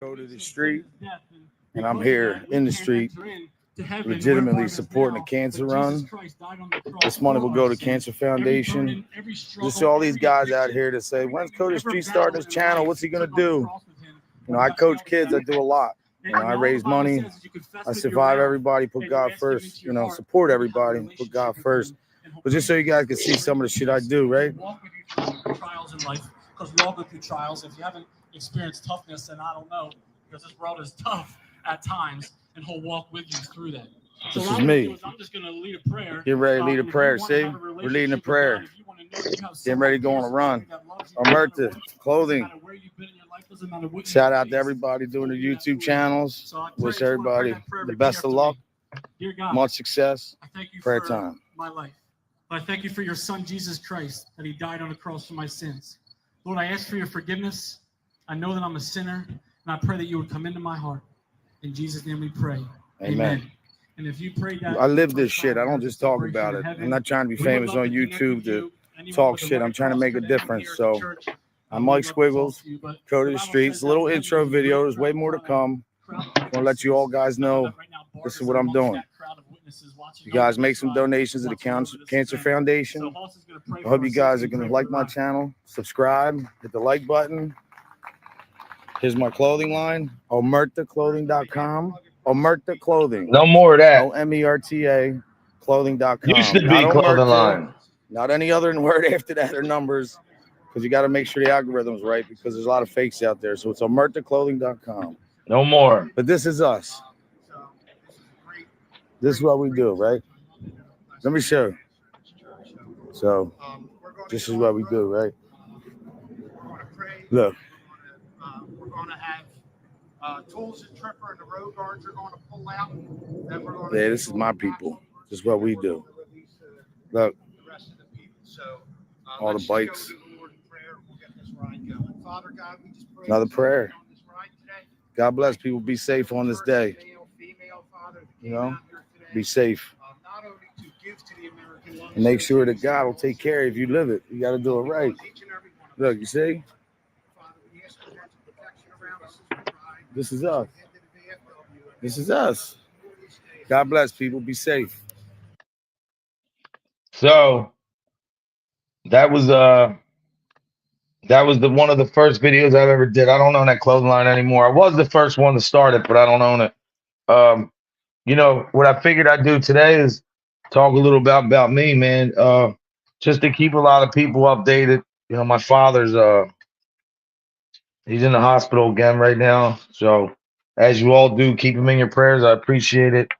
Go to the street, and I'm here in the street, legitimately supporting a cancer run. This money will go to Cancer Foundation. Just all these guys out here that say, when's Cody Street starting his channel? What's he gonna do? You know, I coach kids. I do a lot. You know, I raise money. I survive everybody. Put God first. You know, support everybody. Put God first. But just so you guys can see some of the shit I do, right? Trials in life, because we all go through trials. If you haven't experienced toughness, then I don't know, because this world is tough at times, and he'll walk with you through that. So this is me. I'm just going to lead a prayer. Get ready to lead a prayer. See, we're leading a prayer. Getting ready to go on a run. Omerta clothing. Shout out to everybody doing the YouTube channels. Wish everybody the best of luck. Much success. Prayer time. My life. I thank you for your son, Jesus Christ, that he died on the cross for my sins. Lord, I ask for your forgiveness. I know that I'm a sinner, and I pray that you would come into my heart. In Jesus' name we pray. Amen. And if you pray that, I live this shit. I don't just talk about it. I'm not trying to be famous on YouTube to talk shit. I'm trying to make a difference. So I'm Mike Squiggles, Code of the Streets. A little intro video. There's way more to come. I'm gonna let you all guys know this is what I'm doing. You guys make some donations to the Cancer Foundation. I hope you guys are gonna like my channel, subscribe, hit the like button. Here's my clothing line, omertaclothing.com. Omerta Clothing. No more of that. OMERTA clothing.com. Used to be clothing line. Not any other word after that or numbers, because you got to make sure the algorithm's right, because there's a lot of fakes out there. So it's omertaclothing.com. No more. But this is us. This is what we do, right? Let me show you. So this is what we do, right? Look. We're going to have tools and tripper and the road guards are going to pull out. Then we're going yeah, this is my people. This is what we do. Look. All the bikes. Another prayer. God bless people. Be safe on this day. You know, be safe. And make sure that God will take care of you if you live it. You got to do it right. Look, you see? This is us. This is us. God bless people. Be safe. So that was the one of the first videos I've ever did. I don't own that clothing line anymore. I was the first one to start it, but I don't own it. You know, what I figured I'd do today is talk a little about me, man. Just to keep a lot of people updated. You know, my father's he's in the hospital again right now. So as you all do, keep him in your prayers. I appreciate it.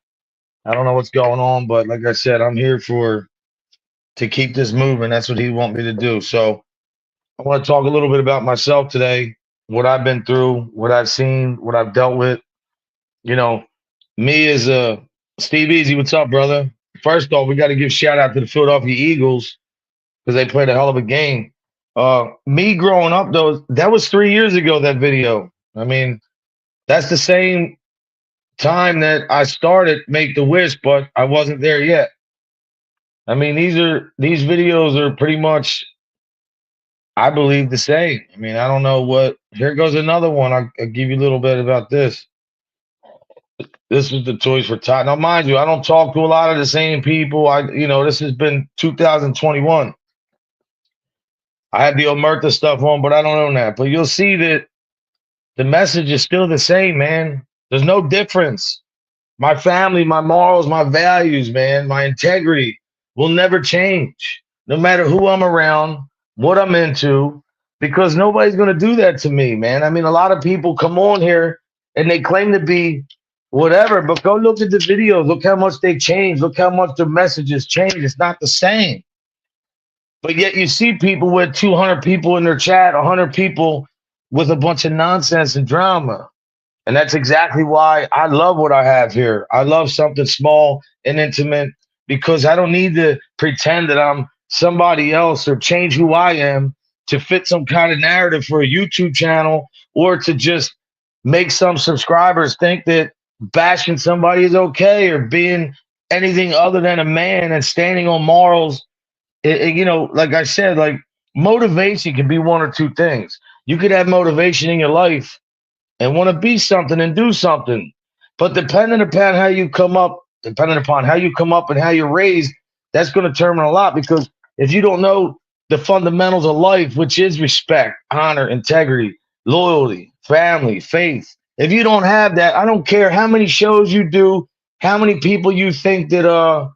I don't know what's going on, but like I said, I'm here to keep this moving. That's what he wants me to do. So I want to talk a little bit about myself today, what I've been through, what I've seen, what I've dealt with. You know, me is Steve Easy. What's up, brother? First off, we got to give shout out to the Philadelphia Eagles because they played a hell of a game. Me growing up, though, that was 3 years ago, that video. I mean, that's the same time that I started Make the Wish, but I wasn't there yet. I mean, these videos are pretty much, I believe, the same. I mean, I don't know what. Here goes another one. I'll give you a little bit about this. This is the Toys for Tot. Now, mind you, I don't talk to a lot of the same people. This has been 2021. I had the Omerta stuff on, but I don't own that. But you'll see that the message is still the same, man. There's no difference. My family, my morals, my values, man, my integrity will never change, no matter who I'm around, what I'm into, because nobody's going to do that to me, man. I mean, a lot of people come on here and they claim to be whatever, but go look at the videos. Look how much they change. Look how much their messages change. It's not the same. But yet you see people with 200 people in their chat, 100 people with a bunch of nonsense and drama. And that's exactly why I love what I have here. I love something small and intimate because I don't need to pretend that I'm somebody else or change who I am to fit some kind of narrative for a YouTube channel or to just make some subscribers think that bashing somebody is okay or being anything other than a man and standing on morals. Like I said, like motivation can be one or two things. You could have motivation in your life and want to be something and do something. But depending upon how you come up and how you're raised, that's going to determine a lot. Because if you don't know the fundamentals of life, which is respect, honor, integrity, loyalty, family, faith, if you don't have that, I don't care how many shows you do, how many people you think that are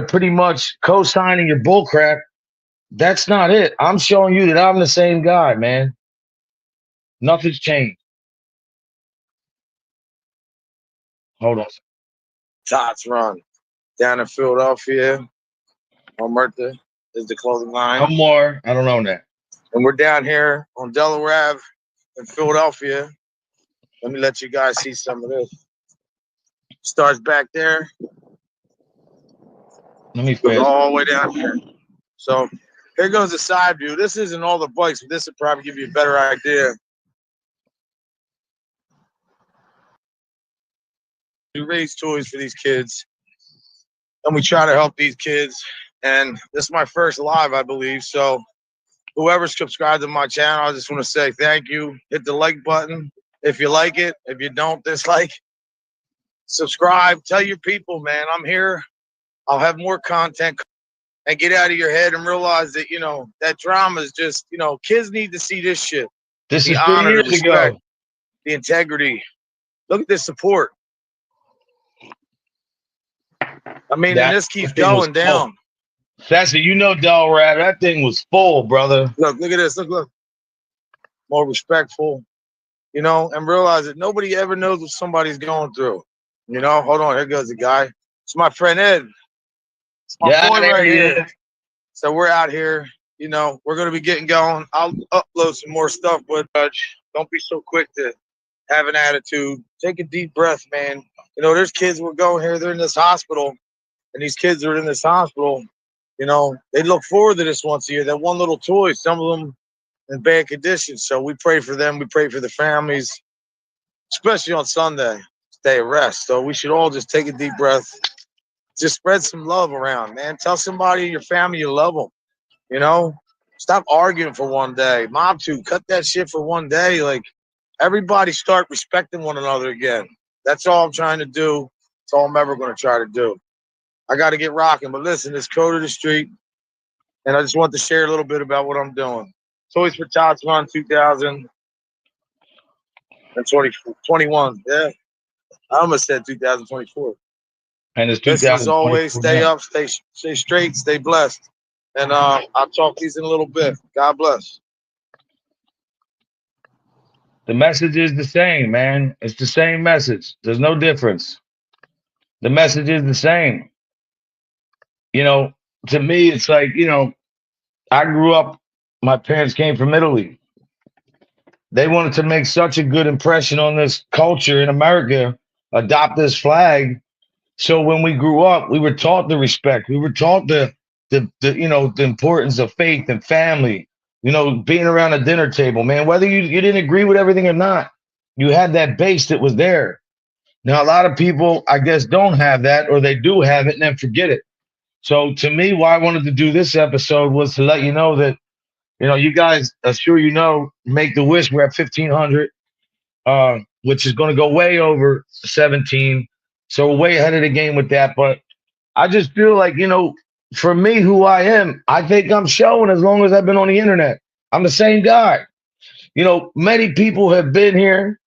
pretty much co-signing your bullcrap. That's not it. I'm showing you that I'm the same guy, man. Nothing's changed. Hold on. Tots Run down in Philadelphia. Omerta is the clothing line. No more. I don't know that. And we're down here on Delaware Ave in Philadelphia. Let me let you guys see some of this. Starts back there. Let me Goes fast. all the way down here. So here goes the side view. This isn't all the bikes, but this will probably give you a better idea. We raise toys for these kids, and we try to help these kids. And this is my first live, I believe. So whoever's subscribed to my channel, I just want to say thank you. Hit the like button if you like it. If you don't dislike, subscribe. Tell your people, man, I'm here. I'll have more content. And get out of your head and realize that, you know, that drama is just, you know, kids need to see this shit. This The is 3 honor, the years respect, ago. the integrity. Look at this support. I mean, and this keeps going down. That's it. You know, Delaware, that thing was full, brother. Look at this. Look. More respectful, you know, and realize that nobody ever knows what somebody's going through. You know, hold on. Here goes the guy. It's my friend Ed. It's my boy right here. So we're out here. You know, we're going to be getting going. I'll upload some more stuff, but don't be so quick to have an attitude. Take a deep breath, man. You know, there's kids we're going here. They're in this hospital, and these kids are in this hospital. You know, they look forward to this once a year. That one little toy, some of them in bad condition. So we pray for them. We pray for the families, especially on Sunday, day of rest. So we should all just take a deep breath. Just spread some love around, man. Tell somebody in your family you love them. You know, stop arguing for one day. Mob 2, cut that shit for one day. Like, everybody start respecting one another again. That's all I'm trying to do. That's all I'm ever going to try to do. I got to get rocking. But listen, it's Code of the Street, and I just want to share a little bit about what I'm doing. Toys for Tots Run 2021. Yeah, I almost said 2024. And it's This is always 2024 stay now. up, stay straight, stay blessed. And I'll talk to you in a little bit. God bless. The message is the same, man. It's the same message. There's no difference. The message is the same. You know, to me, it's like, you know, I grew up, my parents came from Italy. They wanted to make such a good impression on this culture in America, adopt this flag. So when we grew up, we were taught the respect. We were taught the you know, the importance of faith and family. You know, being around a dinner table, man. Whether you didn't agree with everything or not, you had that base that was there. Now a lot of people, I guess, don't have that, or they do have it and then forget it. So to me, why I wanted to do this episode was to let you know that, you know, you guys, sure you know, make the wish. We're at 1,500, which is going to go way over 17. So we're way ahead of the game with that. But I just feel like, you know, for me, who I am, I think I'm showing as long as I've been on the internet. I'm the same guy. You know, many people have been here.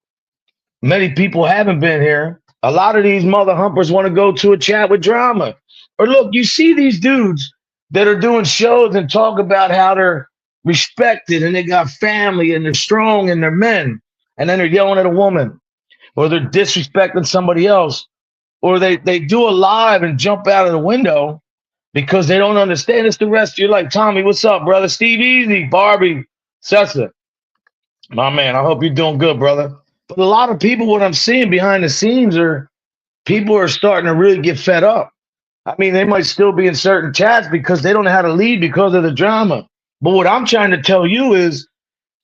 Many people haven't been here. A lot of these mother humpers want to go to a chat with drama. Or look, you see these dudes that are doing shows and talk about how they're respected and they got family and they're strong and they're men. And then they're yelling at a woman, or they're disrespecting somebody else, or they do a live and jump out of the window because they don't understand. It's the rest of your life. Tommy, what's up, brother? Steve Easy, Barbie, Sessa. My man, I hope you're doing good, brother. But a lot of people, what I'm seeing behind the scenes are people are starting to really get fed up. I mean, they might still be in certain chats because they don't know how to lead because of the drama. But what I'm trying to tell you is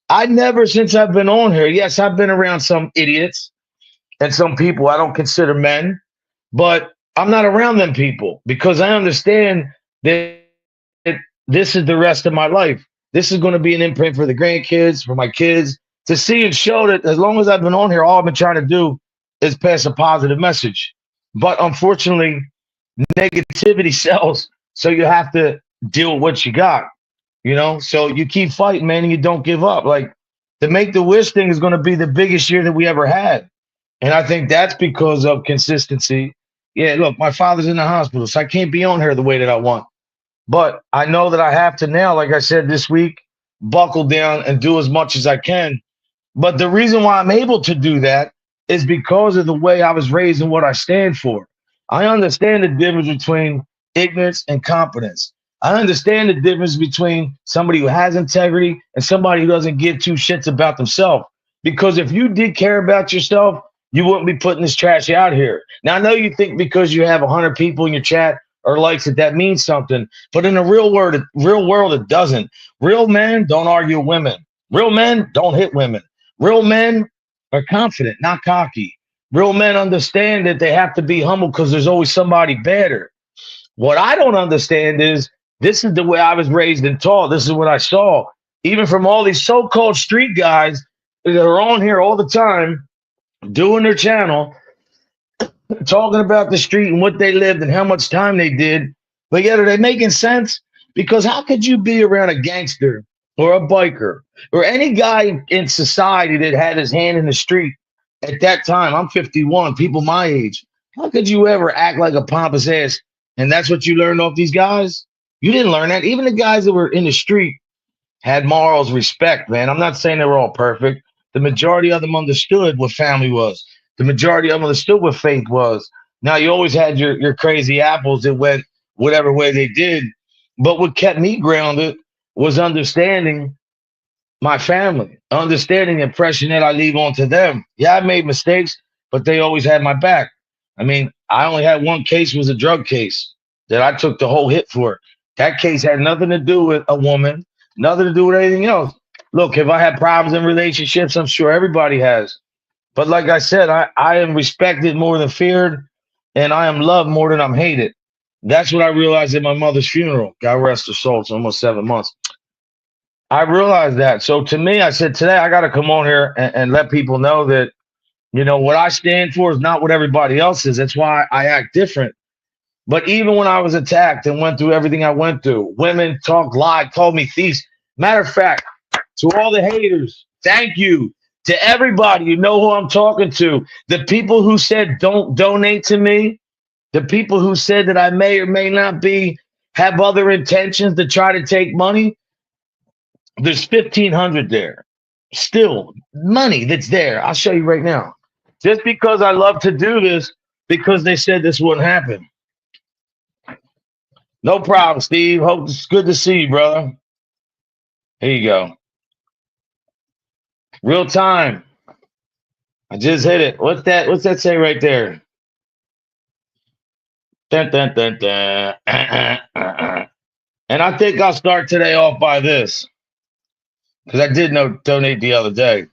I never, since I've been on here, yes, I've been around some idiots and some people I don't consider men, but I'm not around them people because I understand that this is the rest of my life. This is going to be an imprint for the grandkids, for my kids, to see and show that as long as I've been on here, all I've been trying to do is pass a positive message. But unfortunately, negativity sells, so you have to deal with what you got, you know? So you keep fighting, man, and you don't give up. Like, the Make the Wish thing is going to be the biggest year that we ever had. And I think that's because of consistency. Yeah, look, my father's in the hospital, so I can't be on here the way that I want. But I know that I have to now, like I said this week, buckle down and do as much as I can. But the reason why I'm able to do that is because of the way I was raised and what I stand for. I understand the difference between ignorance and competence. I understand the difference between somebody who has integrity and somebody who doesn't give two shits about themselves. Because if you did care about yourself, you wouldn't be putting this trash out here. Now, I know you think because you have 100 people in your chat or likes that means something, but in the real world, it doesn't. Real men don't argue with women. Real men don't hit women. Real men are confident, not cocky. Real men understand that they have to be humble because there's always somebody better. What I don't understand is this is the way I was raised and taught. This is what I saw, even from all these so-called street guys that are on here all the time doing their channel, talking about the street and what they lived and how much time they did. But yet, are they making sense? Because how could you be around a gangster or a biker or any guy in society that had his hand in the street at that time? I'm 51, people my age. How could you ever act like a pompous ass? And that's what you learned off these guys? You didn't learn that. Even the guys that were in the street had morals, respect, man. I'm not saying they were all perfect. The majority of them understood what family was. The majority of them understood what faith was. Now, you always had your crazy apples that went whatever way they did. But what kept me grounded was understanding my family, understanding the impression that I leave onto them. Yeah, I made mistakes, but they always had my back. I mean, I only had one case, was a drug case that I took the whole hit for. That case had nothing to do with a woman, nothing to do with anything else. Look, if I had problems in relationships, I'm sure everybody has. But like I said, I am respected more than feared, and I am loved more than I'm hated. That's what I realized at my mother's funeral. God rest her soul. It's almost 7 months. I realized that. So to me, I said, today I got to come on here and let people know that, you know, what I stand for is not what everybody else is. That's why I act different. But even when I was attacked and went through everything I went through, women talked, lied, called me thieves. Matter of fact, to all the haters, thank you. To everybody, you know who I'm talking to. The people who said don't donate to me, the people who said that I may or may not have other intentions to try to take money. There's 1,500 there. Still money that's there. I'll show you right now. Just because I love to do this, because they said this wouldn't happen. No problem, Steve. Hope it's good to see you, brother. Here you go. Real time. I just hit it. What's that say right there? Dun, dun, dun, dun. And I think I'll start today off by this, because I did donate the other day.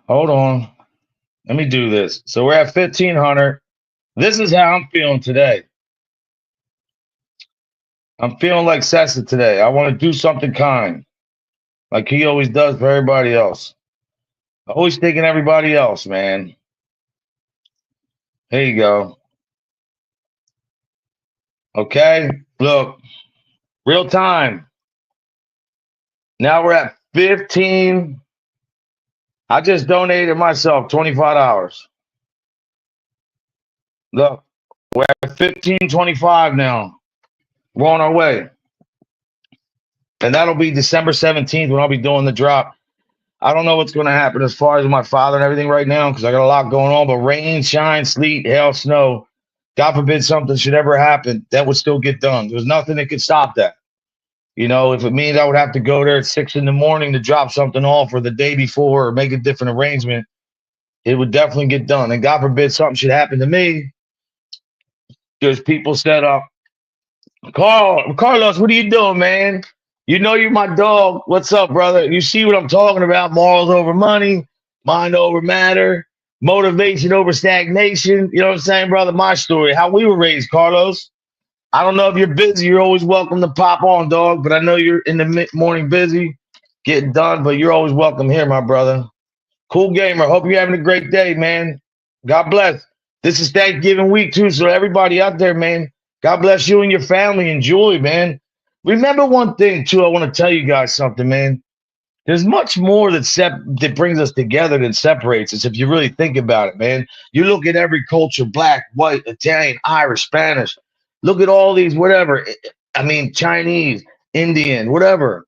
Hold on. Let me do this. So we're at 1,500. This is how I'm feeling today. I'm feeling like Sessa today. I want to do something kind, like he always does for everybody else. Always thinking everybody else, man. Here you go. Okay, look, real time. Now we're at 15. I just donated myself $25. Look, we're at 1525 now. We're on our way. And that'll be December 17th when I'll be doing the drop. I don't know what's going to happen as far as my father and everything right now, because I got a lot going on. But rain, shine, sleet, hail, snow, God forbid something should ever happen, that would still get done. There's nothing that could stop that. You know, if it means I would have to go there at 6 in the morning to drop something off or the day before or make a different arrangement, it would definitely get done. And God forbid something should happen to me, there's people set up. Carlos, what are you doing, man? You know you're my dog. What's up, brother? You see what I'm talking about? Morals over money, mind over matter, motivation over stagnation. You know what I'm saying, brother? My story, how we were raised, Carlos. I don't know if you're busy. You're always welcome to pop on, dog, but I know you're in the morning busy. getting done, but you're always welcome here, my brother. Cool gamer. Hope you're having a great day, man. God bless. This is Thanksgiving week too, so everybody out there, man, God bless you and your family. Enjoy, man. Remember one thing too. I want to tell you guys something, man. There's much more that brings us together than separates us. If you really think about it, man. You look at every culture: black, white, Italian, Irish, Spanish. Look at all these, whatever. I mean, Chinese, Indian, whatever.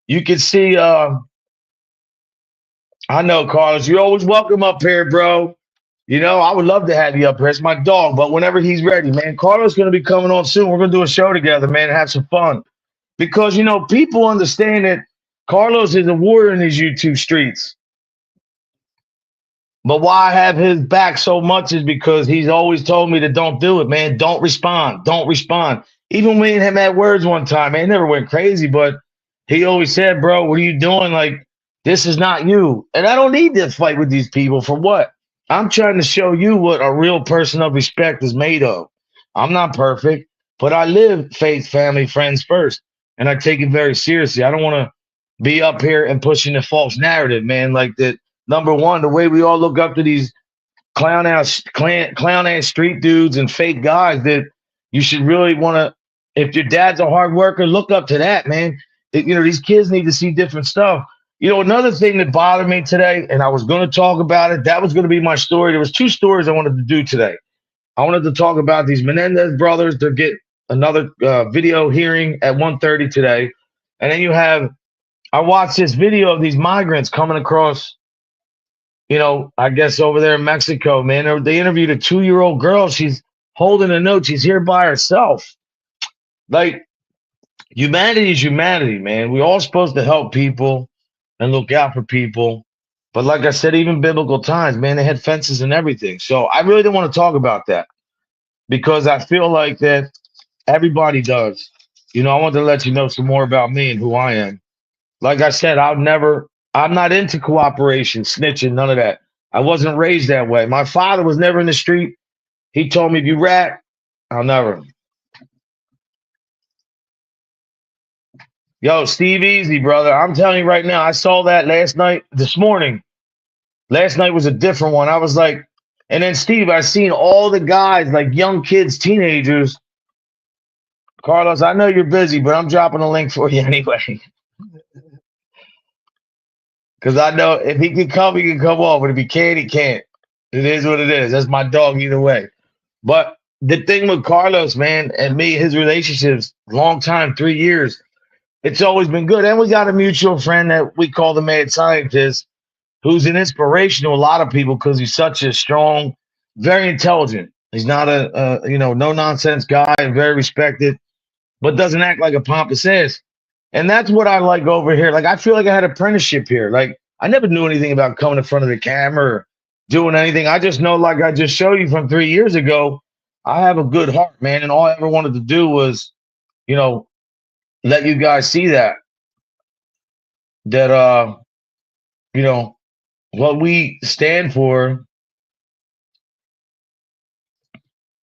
You can see. I know, Carlos. You're always welcome up here, bro. You know, I would love to have you up here. It's my dog, but whenever he's ready, man. Carlos is going to be coming on soon. We're going to do a show together, man, and have some fun. Because, you know, people understand that Carlos is a warrior in these YouTube streets. But why I have his back so much is because he's always told me to don't do it, man. Don't respond. Don't respond. Even when him had words one time, man, he never went crazy, but he always said, bro, what are you doing? Like, this is not you. And I don't need to fight with these people for what? I'm trying to show you what a real person of respect is made of. I'm not perfect, but I live faith, family, friends first. And I take it very seriously. I don't want to be up here and pushing a false narrative, man. Like that. Number one, the way we all look up to these clown ass street dudes and fake guys, that you should really want to. If your dad's a hard worker, look up to that, man. You know, these kids need to see different stuff. You know, another thing that bothered me today, and I was going to talk about it. That was going to be my story. There was two stories I wanted to do today. I wanted to talk about these Menendez brothers. They'll get another video hearing at 1:30 today, and then you have. I watched this video of these migrants coming across. You know, I guess over there in Mexico, man, they interviewed a 2-year-old girl. She's holding a note. She's here by herself. Like, humanity is humanity, man. We're all supposed to help people and look out for people. But like I said, even biblical times, man, they had fences and everything. So I really don't want to talk about that because I feel like that everybody does. You know, I want to let you know some more about me and who I am. Like I said, I'm not into cooperation, snitching, none of that. I wasn't raised that way. My father was never in the street. He told me, if you rat, I'll never. Yo, Steve Easy, brother. I'm telling you right now, I saw that this morning. Last night was a different one. I was like, and then Steve, I seen all the guys, like young kids, teenagers. Carlos, I know you're busy, but I'm dropping a link for you anyway. Because I know if he can come on. But if he can't, he can't. It is what it is. That's my dog either way. But the thing with Carlos, man, and me, his relationships, long time, 3 years, it's always been good. And we got a mutual friend that we call the mad scientist, who's an inspiration to a lot of people because he's such a strong, very intelligent. He's not a no-nonsense guy and very respected, but doesn't act like a pompous ass. And that's what I like over here. Like, I feel like I had an apprenticeship here. Like, I never knew anything about coming in front of the camera or doing anything. I just know, like I just showed you from 3 years ago, I have a good heart, man. And all I ever wanted to do was, you know, let you guys see that you know, what we stand for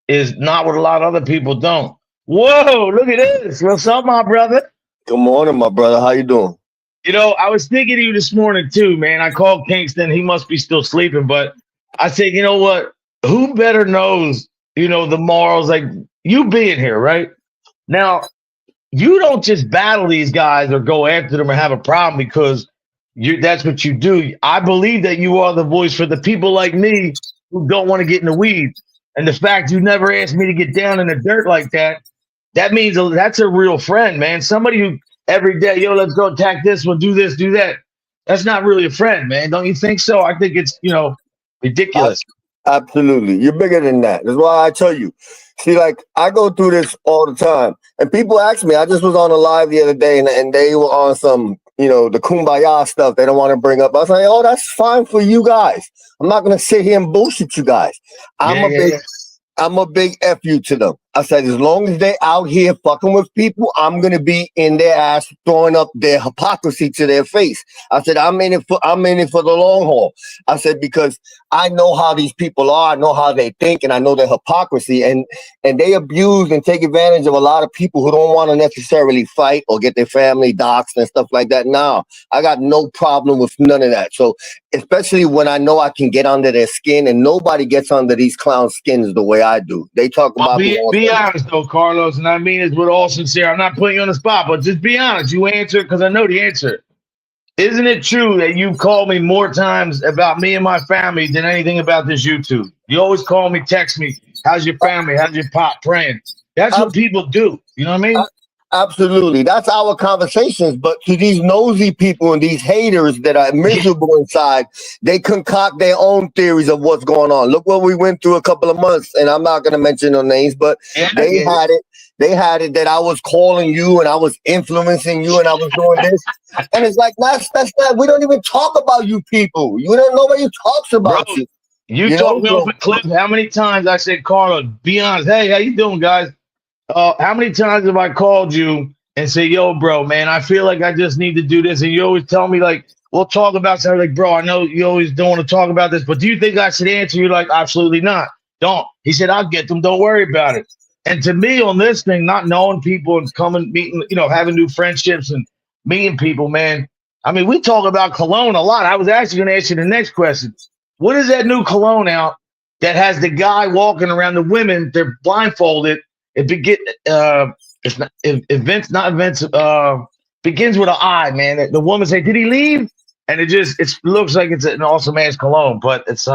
is not what a lot of other people don't. Whoa, look at this. What's up, my brother? Good morning, my brother. How you doing? You know, I was thinking of you this morning too, man. I called Kingston. He must be still sleeping, but I said, you know what? Who better knows, you know, the morals, like you being here, right? Now, you don't just battle these guys or go after them or have a problem because that's what you do. I believe that you are the voice for the people like me who don't want to get in the weeds. And the fact you never asked me to get down in the dirt like that, that means that's a real friend, man. Somebody who every day, yo, let's go attack this one, do this, do that. That's not really a friend, man. Don't you think so? I think it's, you know, ridiculous. Absolutely. You're bigger than that. That's why I tell you. See, like, I go through this all the time. And people ask me, I just was on a live the other day and they were on some, you know, the kumbaya stuff they don't want to bring up. I was like, oh, that's fine for you guys. I'm not going to sit here and bullshit you guys. I'm a big F you to them. I said, as long as they're out here fucking with people, I'm gonna be in their ass, throwing up their hypocrisy to their face. I said, I'm in it for the long haul. I said, because I know how these people are, I know how they think, and I know their hypocrisy, and they abuse and take advantage of a lot of people who don't want to necessarily fight or get their family doxxed and stuff like that. Now, I got no problem with none of that. So, especially when I know I can get under their skin, and nobody gets under these clown skins the way I do. They talk about be honest though, Carlos, and I mean it with all sincerity. I'm not putting you on the spot, but just be honest. You answer because I know the answer. Isn't it true that you called me more times about me and my family than anything about this YouTube? You always call me, text me, how's your family? How's your pop praying? That's what people do. You know what I mean? Absolutely. That's our conversations. But to these nosy people and these haters that are miserable inside, they concoct their own theories of what's going on. Look what we went through a couple of months, and I'm not going to mention no names, but they had it. They had it that I was calling you and I was influencing you and I was doing this. And it's like, that's not, we don't even talk about you people. You don't, nobody talks about Bro, you. You told me off a clip how many times I said, Carlos, be honest. Hey, how you doing, guys? How many times have I called you and say, yo, bro, man, I feel like I just need to do this. And you always tell me, like, we'll talk about something. Like, bro, I know you always don't want to talk about this, but do you think I should answer? You're like, absolutely not. Don't. He said, I'll get them. Don't worry about it. And to me on this thing, not knowing people and coming, meeting, you know, having new friendships and meeting people, man. I mean, we talk about cologne a lot. I was actually going to ask you the next question. What is that new cologne out that has the guy walking around the women? They're blindfolded. It begins with an I, man. The woman say, "Did he leave?" And it looks like it's an awesome ass cologne, but it's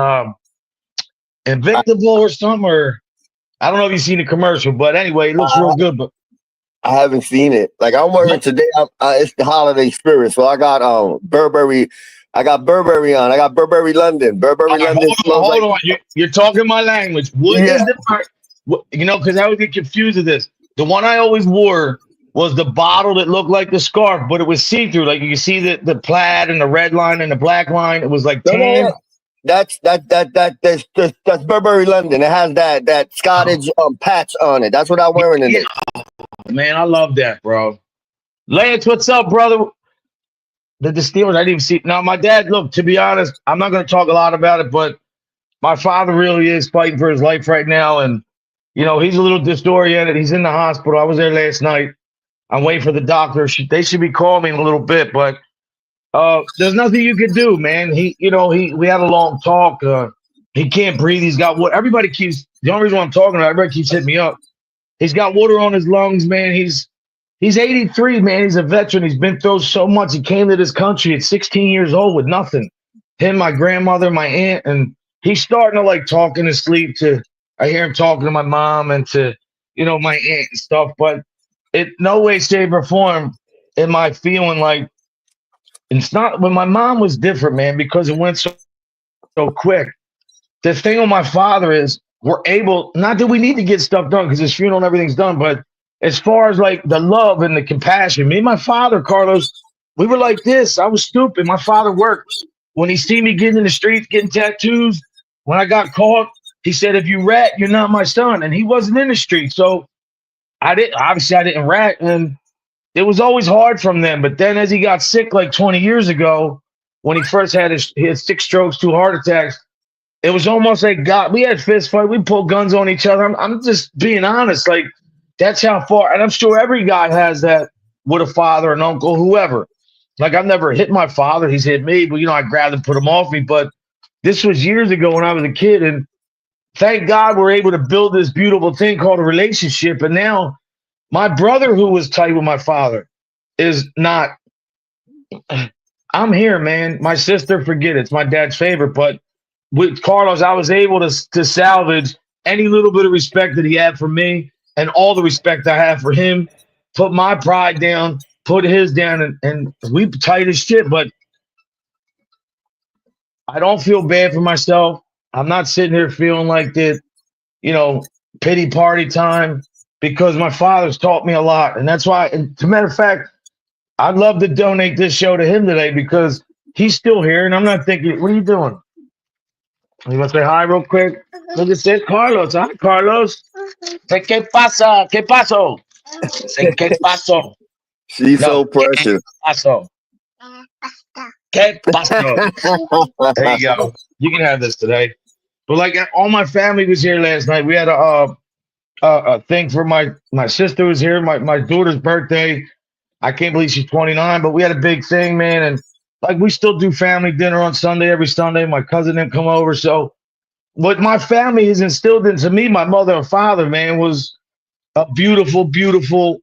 Invictable or something, or I don't know if you've seen the commercial, but anyway, it looks real good. But I haven't seen it. Like I'm wearing today. It's the holiday spirit, so I got Burberry. I got Burberry on. I got Burberry London. London. Hold on. You're talking my language. What is the part? You know, because I would get confused with this. The one I always wore was the bottle that looked like the scarf, but it was see-through. Like you can see the plaid and the red line and the black line. It was like tan. That's Burberry London. It has that Scottish patch on it. That's what I'm wearing in it. Man, I love that, bro. Lance, what's up, brother? The Steelers, I didn't even see. Now, my dad, look, to be honest, I'm not going to talk a lot about it, but my father really is fighting for his life right now. And, you know, he's a little disoriented. He's in the hospital. I was there last night. I'm waiting for the doctor. They should be calling me in a little bit, but there's nothing you can do, man. We had a long talk. He can't breathe. He's got what everybody keeps. The only reason why I'm talking about, everybody keeps hitting me up. He's got water on his lungs, man. He's 83, man. He's a veteran. He's been through so much. He came to this country at 16 years old with nothing. Him, my grandmother, my aunt, and he's starting to like talk in his sleep I hear him talking to my mom and to, my aunt and stuff. But it no way, shape, or form am I feeling like it's not. When my mom was different, man, because it went so quick. The thing with my father is we're able, not that we need to get stuff done because his funeral and everything's done, but as far as like the love and the compassion, me and my father, Carlos, we were like this. I was stupid. My father worked. When he see me getting in the streets, getting tattoos, when I got caught, he said, if you rat, you're not my son. And he wasn't in the street. So I didn't rat. And it was always hard from them. But then as he got sick like 20 years ago, when he first had his 6 strokes, 2 heart attacks, it was almost like God. We had fist fight. We pulled guns on each other. I'm just being honest. Like, that's how far. And I'm sure every guy has that with a father, an uncle, whoever. Like, I've never hit my father. He's hit me. But, I grabbed him, put him off me. But this was years ago when I was a kid. And thank God we're able to build this beautiful thing called a relationship. And now my brother, who was tight with my father, is not. I'm here, man. My sister, forget it. It's my dad's favorite. But with Carlos, I was able to salvage any little bit of respect that he had for me and all the respect I have for him, put my pride down, put his down, and we tight as shit. But I don't feel bad for myself. I'm not sitting here feeling like that, pity party time, because my father's taught me a lot. And that's why, and as a matter of fact, I'd love to donate this show to him today because he's still here. And I'm not thinking, what are you doing? You want to say hi real quick? Look at this, Carlos. Hi, Carlos. Say, ¿qué pasa? ¿Qué paso? Say, ¿qué paso? She's No, so ¿qué precious. paso? ¿Qué paso? There you go. You can have this today. But like all my family was here last night. We had a thing for my sister was here, my daughter's birthday. I can't believe she's 29, but we had a big thing, man. And like we still do family dinner on Sunday, every Sunday. My cousin didn't come over. So what my family has instilled into me, my mother and father, man, was a beautiful, beautiful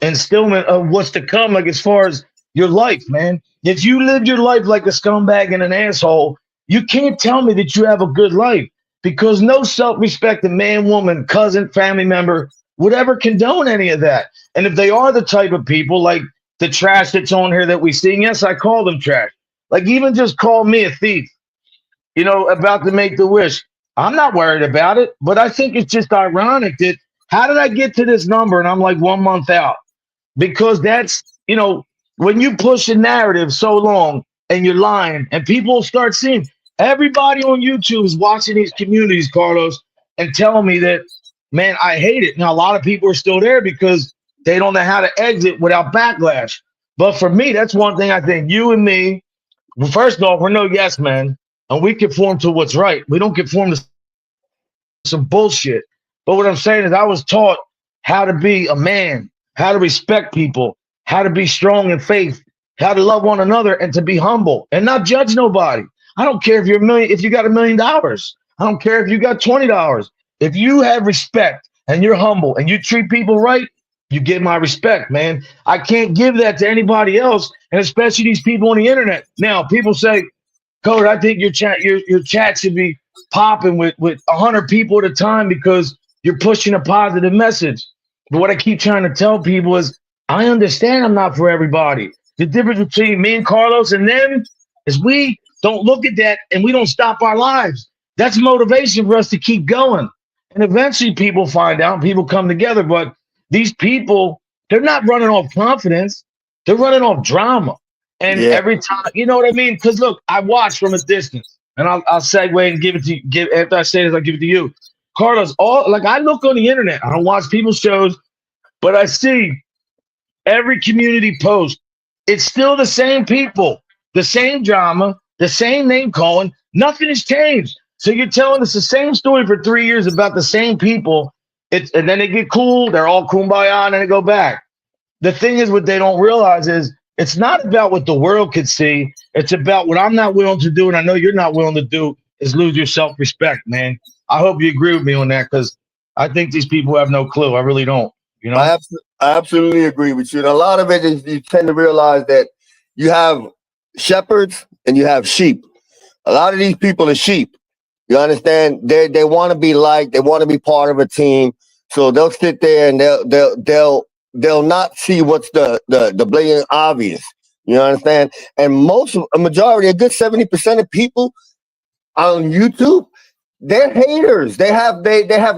instillment of what's to come, like as far as your life, man. If you live your life like a scumbag and an asshole, you can't tell me that you have a good life because no self-respecting man, woman, cousin, family member would ever condone any of that. And if they are the type of people like the trash that's on here that we see, and yes, I call them trash. Like even just call me a thief, about to make the wish. I'm not worried about it, but I think it's just ironic that how did I get to this number and I'm like 1 month out? Because that's, when you push a narrative so long and you're lying and people start seeing everybody on YouTube is watching these communities, Carlos, and telling me that, man, I hate it. Now, a lot of people are still there because they don't know how to exit without backlash. But for me, that's one thing I think you and me, well, first off, we're no yes men, and we conform to what's right. We don't conform to some bullshit. But what I'm saying is I was taught how to be a man, how to respect people, how to be strong in faith, how to love one another, and to be humble and not judge nobody. I don't care if if you got $1 million. I don't care if you got $20. If you have respect and you're humble and you treat people right, you get my respect, man. I can't give that to anybody else, and especially these people on the internet. Now, people say, Code, I think your chat should be popping with 100 people at a time because you're pushing a positive message. But what I keep trying to tell people is I understand I'm not for everybody. The difference between me and Carlos and them is we don't look at that and we don't stop our lives. That's motivation for us to keep going. And eventually people find out, people come together. But these people, they're not running off confidence. They're running off drama. And Yeah. every time, you know what I mean? Because look, I watch from a distance, and I'll segue and give it to you. After I say this, I'll give it to you, Carlos. I look on the internet. I don't watch people's shows, but I see every community post. It's still the same people, the same drama, the same name calling. Nothing has changed. So you're telling us the same story for 3 years about the same people. And then they get cool. They're all kumbaya, and then they go back. The thing is, what they don't realize is it's not about what the world could see. It's about what I'm not willing to do, and I know you're not willing to do, is lose your self-respect, man. I hope you agree with me on that because I think these people have no clue. I really don't. I absolutely agree with you. And a lot of it is you tend to realize that you have shepherds and you have sheep. A lot of these people are sheep. You understand? They want to be liked. They want to be part of a team. So they'll sit there and they'll not see what's the blatant obvious. You understand? And a majority, a good 70% of people on YouTube, they're haters. They have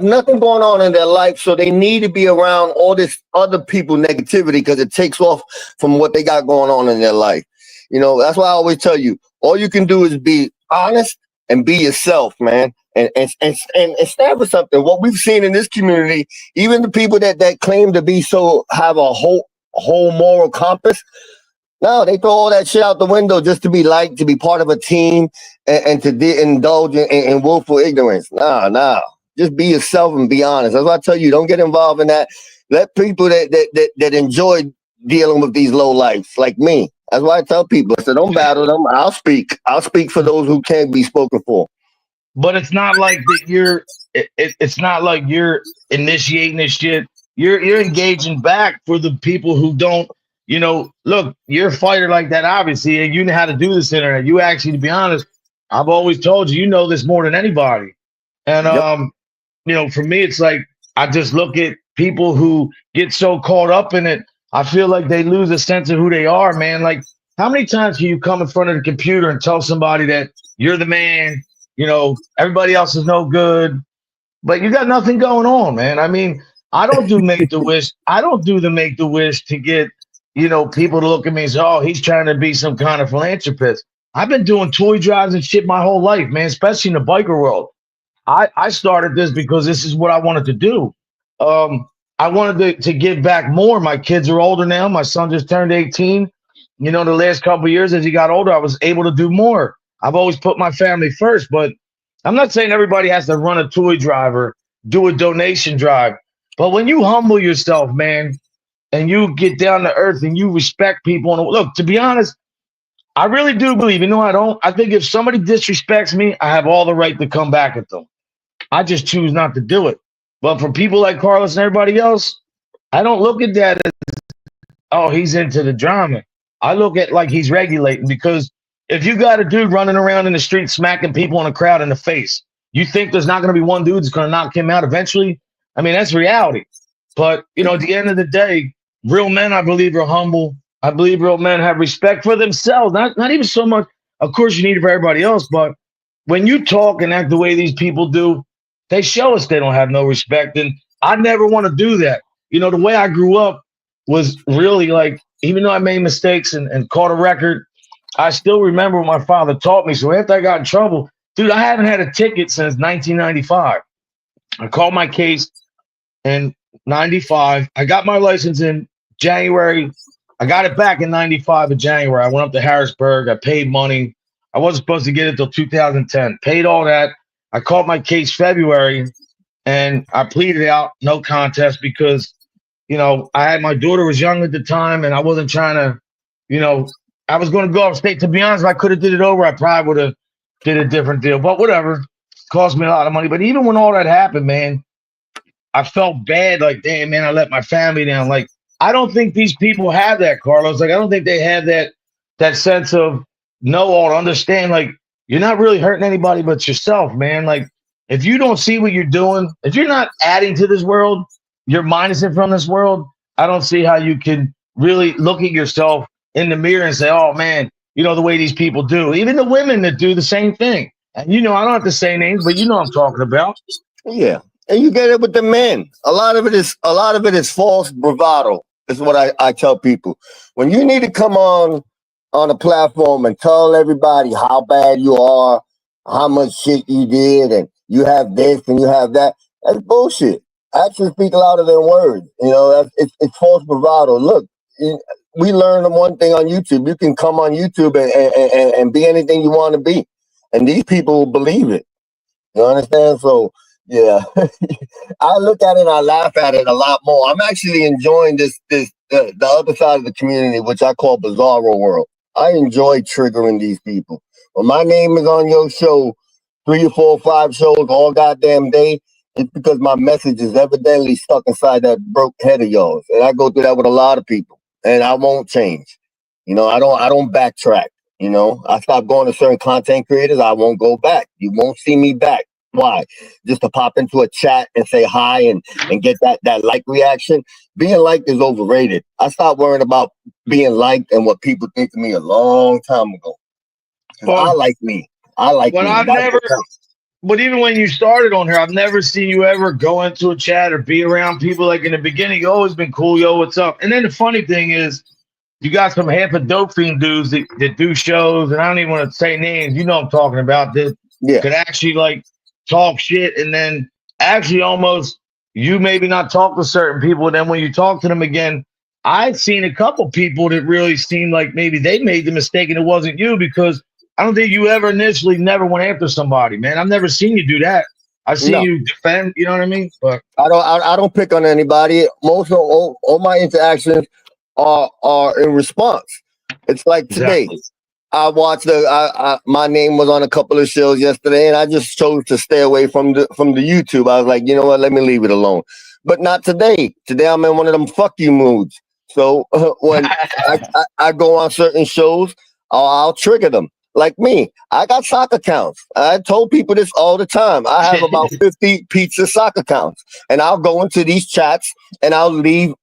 nothing going on in their life, so they need to be around all this other people negativity because it takes off from what they got going on in their life. That's why I always tell you, all you can do is be honest and be yourself, man. And establish something. What we've seen in this community, even the people that claim to be have a whole moral compass, no, they throw all that shit out the window just to be liked, to be part of a team, and to indulge in willful ignorance. Nah. Just be yourself and be honest. That's why I tell you, don't get involved in that. Let people that enjoy dealing with these low lives like me. That's why I tell people. I said, don't battle them. I'll speak. I'll speak for those who can't be spoken for. But it's not like that it's not like you're initiating this shit. You're engaging back for the people who don't, look, you're a fighter like that, obviously, and you know how to do this internet. You actually, to be honest, I've always told you know this more than anybody. And for me, it's like I just look at people who get so caught up in it. I feel like they lose a sense of who they are, man. Like, how many times can you come in front of the computer and tell somebody that you're the man? Everybody else is no good, but you got nothing going on, man. I mean, I don't do make the wish. I don't do the make the wish to get, people to look at me and say, oh, he's trying to be some kind of philanthropist. I've been doing toy drives and shit my whole life, man, especially in the biker world. I started this because this is what I wanted to do. I wanted to give back more. My kids are older now. My son just turned 18. You know, the last couple of years as he got older, I was able to do more. I've always put my family first, but I'm not saying everybody has to run a toy drive or do a donation drive. But when you humble yourself, man, and you get down to earth and you respect people, and look, to be honest, I really do believe, I don't. I think if somebody disrespects me, I have all the right to come back at them. I just choose not to do it. But for people like Carlos and everybody else, I don't look at that as, oh, he's into the drama. I look at like he's regulating, because if you got a dude running around in the street smacking people in a crowd in the face, you think there's not going to be one dude that's going to knock him out eventually? I mean, that's reality. But, at the end of the day, real men, I believe, are humble. I believe real men have respect for themselves. Not even so much, of course, you need it for everybody else, but when you talk and act the way these people do, they show us they don't have no respect. And I never want to do that. The way I grew up was really like, even though I made mistakes and caught a record, I still remember what my father taught me. So after I got in trouble, dude, I haven't had a ticket since 1995. I called my case in 95. I got my license in January. I got it back in 95 in January. I went up to Harrisburg. I paid money. I wasn't supposed to get it till 2010. Paid all that. I caught my case February, and I pleaded out no contest because, I had my daughter was young at the time, and I wasn't trying to, I was going to go upstate. To be honest, if I could have did it over, I probably would have did a different deal. But whatever, cost me a lot of money. But even when all that happened, man, I felt bad. Like, damn, man, I let my family down. Like, I don't think these people have that, Carlos. Like, I don't think they have that sense of know all, understand. Like, you're not really hurting anybody but yourself, man. Like, if you don't see what you're doing, if you're not adding to this world, you're minusing from this world. I don't see how you can really look at yourself in the mirror and say, oh, man, the way these people do. Even the women that do the same thing. And, I don't have to say names, but I'm talking about. Yeah. And you get it with the men. A lot of it is false bravado. Is what I tell people. When you need to come on a platform and tell everybody how bad you are, how much shit you did, and you have this and you have that, that's bullshit. Actions speak louder than words. It's false bravado. Look, we learned one thing on YouTube. You can come on YouTube and be anything you want to be, and these people will believe it. You understand? So, yeah, I look at it and I laugh at it a lot more. I'm actually enjoying the other side of the community, which I call Bizarro World. I enjoy triggering these people. When my name is on your show, 3 or 4 or 5 shows all goddamn day, it's because my message is evidently stuck inside that broke head of yours. And I go through that with a lot of people, and I won't change. I don't backtrack. I stopped going to certain content creators. I won't go back. You won't see me back. Why? Just to pop into a chat and say hi and get that like reaction. Being liked is overrated. I stopped worrying about being liked and what people think of me a long time ago. I like me. I like me. But even when you started on here, I've never seen you ever go into a chat or be around people. Like in the beginning, you always been cool. Yo, what's up? And then the funny thing is, you got some half a dope fiend dudes that do shows, and I don't even want to say names. I'm talking about that could actually like talk shit, and then actually almost you maybe not talk to certain people, and then when you talk to them again, I've seen a couple people that really seemed like maybe they made the mistake and it wasn't you, because I don't think you ever initially never went after somebody, man. I've never seen you do that. I've seen you defend, you know what I mean? But I don't pick on anybody. Most of all my interactions are in response. It's like today. Exactly. I watched my name was on a couple of shows yesterday, and I just chose to stay away from the YouTube. I was like, you know what, let me leave it alone. But not today. Today I'm in one of them fuck you moods. So when I go on certain shows, I'll trigger them. Like me, I got sock accounts. I told people this all the time. I have about 50 pizza sock accounts, and I'll go into these chats and I'll leave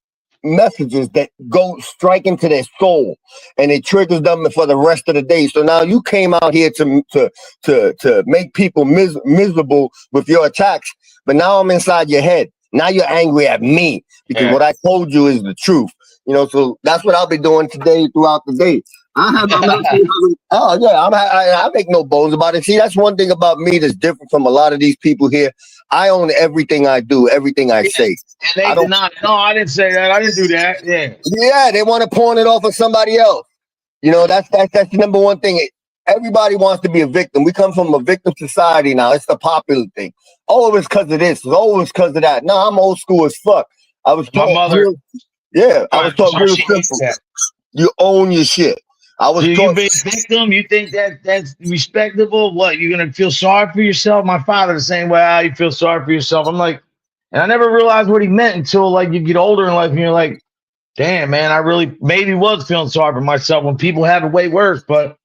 messages that go strike into their soul, and it triggers them for the rest of the day. So now you came out here to make people miserable with your attacks, but now I'm inside your head. Now you're angry at me because what I told you is the truth. So that's what I'll be doing today throughout the day. Oh yeah, I make no bones about it. See, that's one thing about me that's different from a lot of these people here. I own everything I do, everything I say. And they did not. No, I didn't say that. I didn't do that. Yeah. Yeah, they want to pawn it off of somebody else. You know, that's the number one thing. Everybody wants to be a victim. We come from a victim society now. It's the popular thing. Oh, it's because of this. Oh, it's because of that. No, I'm old school as fuck. I was My taught mother. I was taught real simple. You own your shit. I was Do you taught. be a victim? You think that's respectable? What, you're gonna feel sorry for yourself? My father the same way. How you feel sorry for yourself? I'm like, and I never realized what he meant until like you get older in life and you're like, damn, man, I really maybe was feeling sorry for myself when people have it way worse, but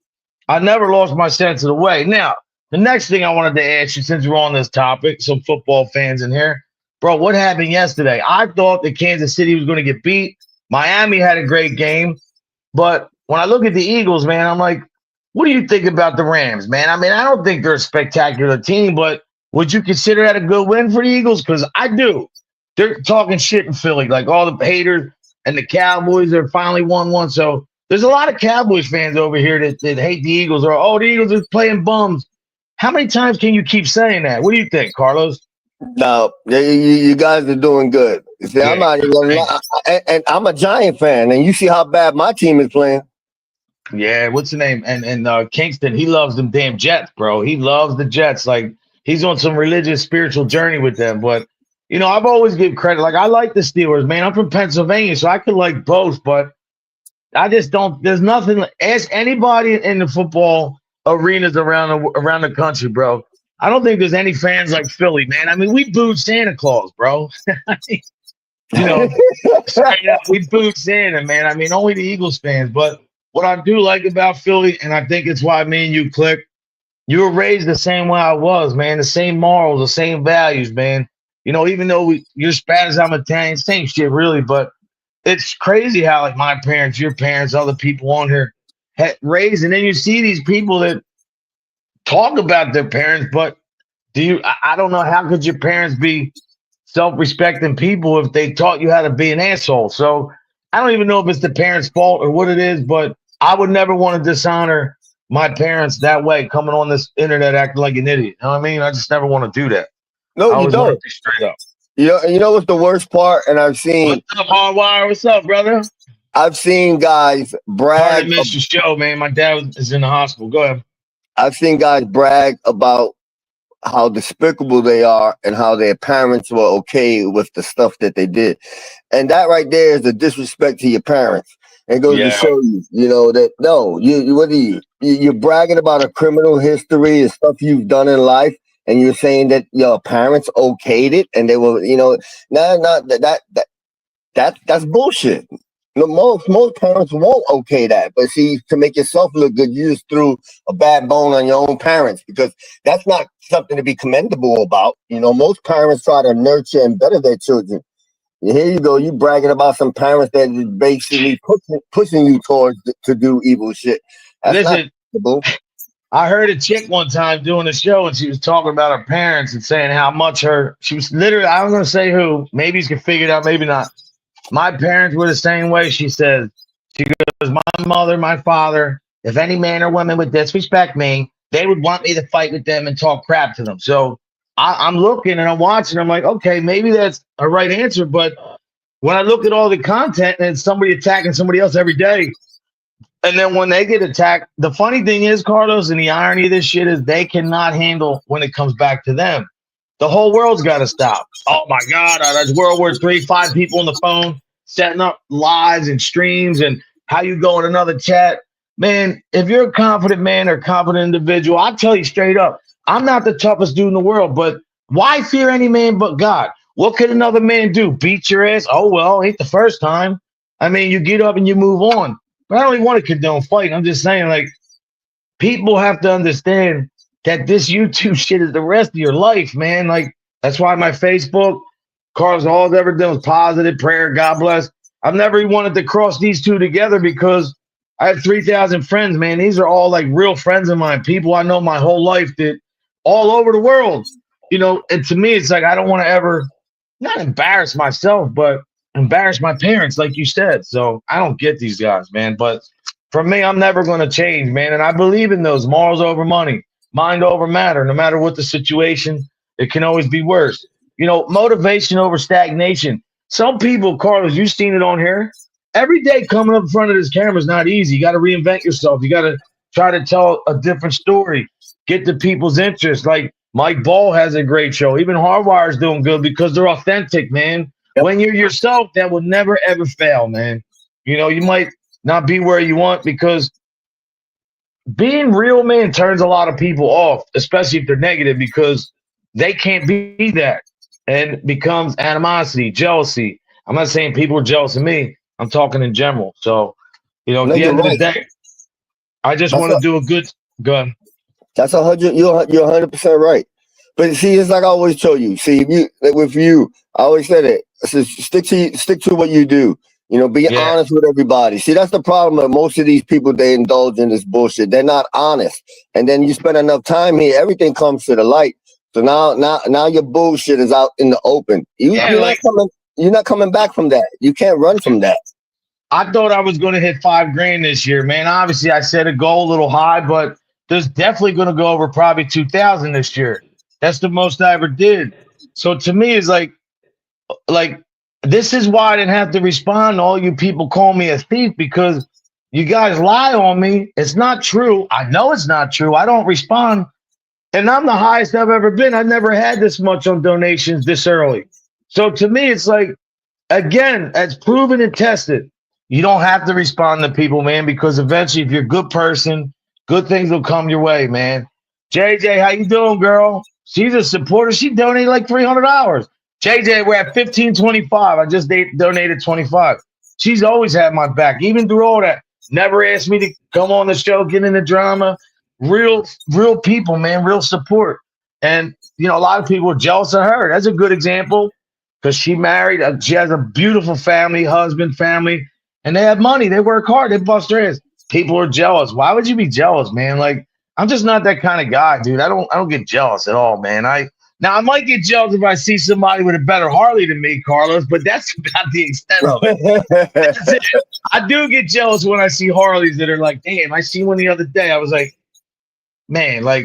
I never lost my sense of the way. Now, the next thing I wanted to ask you, since we're on this topic, some football fans in here, bro, what happened yesterday? I thought that Kansas City was going to get beat. Miami had a great game, but when I look at the Eagles, man, I'm like, what do you think about the Rams, man? I mean, I don't think they're a spectacular team, but would you consider that a good win for the Eagles? Because I do. They're talking shit in Philly, like all the haters and the Cowboys are finally won one. So there's a lot of Cowboys fans over here that hate the Eagles or, oh, the Eagles are playing bums. How many times can you keep saying that? What do you think, Carlos? No, you guys are doing good. See, Yeah, I'm not even, and I'm a Giant fan, and you see how bad my team is playing. Yeah, what's the name? And Kingston, he loves them damn Jets, bro. He loves the Jets. Like he's on some religious, spiritual journey with them. But you know, I've always give credit. Like I like the Steelers, man. I'm from Pennsylvania, so I could like both, but I just don't. There's nothing. Ask anybody in the football arenas around the country, bro. I don't think there's any fans like Philly, man. I mean, we booed Santa Claus, bro. You know, straight up, we booed Santa, man. I mean, only the Eagles fans. But what I do like about Philly, and I think it's why me and you click, you were raised the same way I was, man. The same morals, the same values, man. You know, even though you're Spanish, I'm Italian, same shit, really. But it's crazy how, like, my parents, your parents, other people on here had raised, and then you see these people that talk about their parents, but I don't know, how could your parents be self-respecting people if they taught you how to be an asshole? So I don't even know if it's the parents' fault or what it is, but I would never want to dishonor my parents that way, coming on this internet acting like an idiot. You know what I mean? I just never want to do that. No, I you always want don't. to be straight up. You know what's the worst part? And I've seen. What's up, Hardwire? What's up, brother? I've seen guys Sorry brag. to miss your show, man. My dad is in the hospital. Go ahead. I've seen guys brag about how despicable they are and how their parents were okay with the stuff that they did. And that right there is a disrespect to your parents. And it goes to show you, you know, that no, you're bragging about a criminal history and stuff you've done in life, and you're saying that your parents okayed it and they were, you know, that's bullshit. No, most parents won't okay that, but see, to make yourself look good, you just threw a bad bone on your own parents, because that's not something to be commendable about. You know, most parents try to nurture and better their children. Here you go, you bragging about some parents that is basically pushing you towards to do evil shit. That's not acceptable. I heard a chick one time doing a show, and she was talking about her parents and saying how much she was literally, I was going to say who, maybe you can figure it out, maybe not. My parents were the same way, she says. She goes, my mother, my father, if any man or woman would disrespect me, they would want me to fight with them and talk crap to them. So I'm looking and I'm watching. I'm like, okay, maybe that's a right answer. But when I look at all the content and it's somebody attacking somebody else every day, and then when they get attacked, the funny thing is, Carlos, and the irony of this shit is they cannot handle when it comes back to them. The whole world's got to stop. Oh, my God, that's World War III, 5 people on the phone setting up lives and streams and how you go in another chat. Man, if you're a confident man or confident individual, I'll tell you straight up, I'm not the toughest dude in the world, but why fear any man but God? What could another man do? Beat your ass? Oh, well, ain't the first time. I mean, you get up and you move on. But I don't even want to condone fighting. I'm just saying, like, people have to understand that this YouTube shit is the rest of your life, man. Like, that's why my Facebook, Carlos, all I've ever done was positive prayer, God bless. I've never even wanted to cross these two together because I have 3,000 friends, man. These are all like real friends of mine, people I know my whole life that all over the world, you know. And to me, it's like I don't want to ever not embarrass myself, but embarrass my parents, like you said. So I don't get these guys, man. But for me, I'm never going to change, man. And I believe in those morals over money, mind over matter. No matter what the situation, it can always be worse. You know, motivation over stagnation. Some people, Carlos, you've seen it on here. Every day coming up in front of this camera is not easy. You got to reinvent yourself. You got to try to tell a different story, get the people's interest. Like Mike Ball has a great show. Even Hardwire's doing good because they're authentic, man. Yep. When you're yourself, that will never, ever fail, man. You know, you might not be where you want because being real, man, turns a lot of people off, especially if they're negative, because they can't be that and becomes animosity, jealousy. I'm not saying people are jealous of me. I'm talking in general. So, you know, at No, the you're end of the right. day, I just That's want to do a good gun. That's 100. You're 100% right. But see, it's like I always tell you. See, if you with you, I always said it. I said, stick to what you do. You know, be Yeah. honest with everybody. See, that's the problem with most of these people. They indulge in this bullshit. They're not honest. And then you spend enough time here, everything comes to the light. So now your bullshit is out in the open. Yeah, You're not coming back from that. You can't run from that. I thought I was going to hit $5,000 this year, man. Obviously, I set a goal a little high, but there's definitely going to go over probably 2,000 this year. That's the most I ever did. So to me, it's like this is why I didn't have to respond to all you people call me a thief, because you guys lie on me. It's not true. I know it's not true. I don't respond. And I'm the highest I've ever been. I've never had this much on donations this early. So to me, it's like, again, it's proven and tested. You don't have to respond to people, man, because eventually, if you're a good person, good things will come your way, man. JJ, how you doing, girl? She's a supporter. She donated like $300. JJ, we're at 1525. I just donated 25. She's always had my back, even through all that. Never asked me to come on the show, get into drama. Real people, man, real support. And, you know, a lot of people are jealous of her. That's a good example because she married. She has a beautiful family, husband, family, and they have money. They work hard. They bust their ass. People are jealous. Why would you be jealous, man? Like, I'm just not that kind of guy, dude. I don't get jealous at all, man. Now I might get jealous if I see somebody with a better Harley than me, Carlos, but that's about the extent of it. That's it. I do get jealous when I see Harleys that are like, damn, I seen one the other day. I was like, man, like,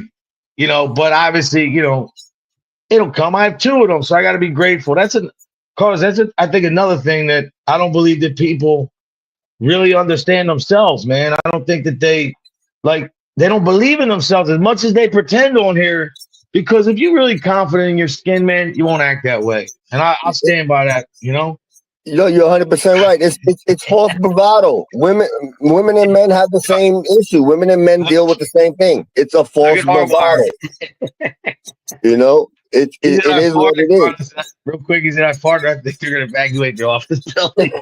you know, but obviously, you know, it'll come. I have two of them, so I got to be grateful. I think another thing that I don't believe that people really understand themselves, man. I don't think that they don't believe in themselves as much as they pretend on here. Because if you're really confident in your skin, man, you won't act that way. And I'll stand by that, you know? You're 100% right. It's false bravado. Women and men have the same issue. Women and men deal with the same thing. It's a false bravado. You know, it is what it is. Real quick, he said, I farted. I think they're going to evacuate the office building.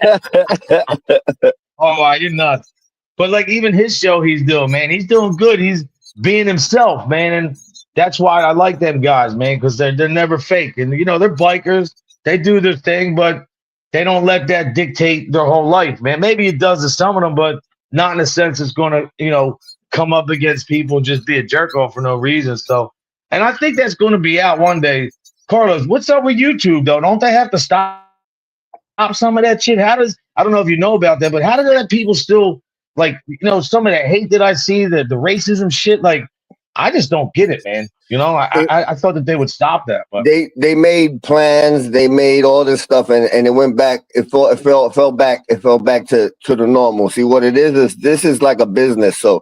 Oh, you're nuts. But like even his show he's doing, man, he's doing good. He's being himself, man. And that's why I like them guys, man, because they're never fake. And, you know, they're bikers. They do their thing, but they don't let that dictate their whole life, man. Maybe it does to some of them, but not in a sense it's going to, you know, come up against people and just be a jerk off for no reason. So, and I think that's going to be out one day. Carlos, what's up with YouTube, though? Don't they have to stop some of that shit? I don't know if you know about that, but how do that people still, like, you know, some of that hate that I see, the racism shit, like, I just don't get it, man. You know, I thought that they would stop that, but they made plans, they made all this stuff, and it went back. It fell back to the normal. See, what it is this is like a business. So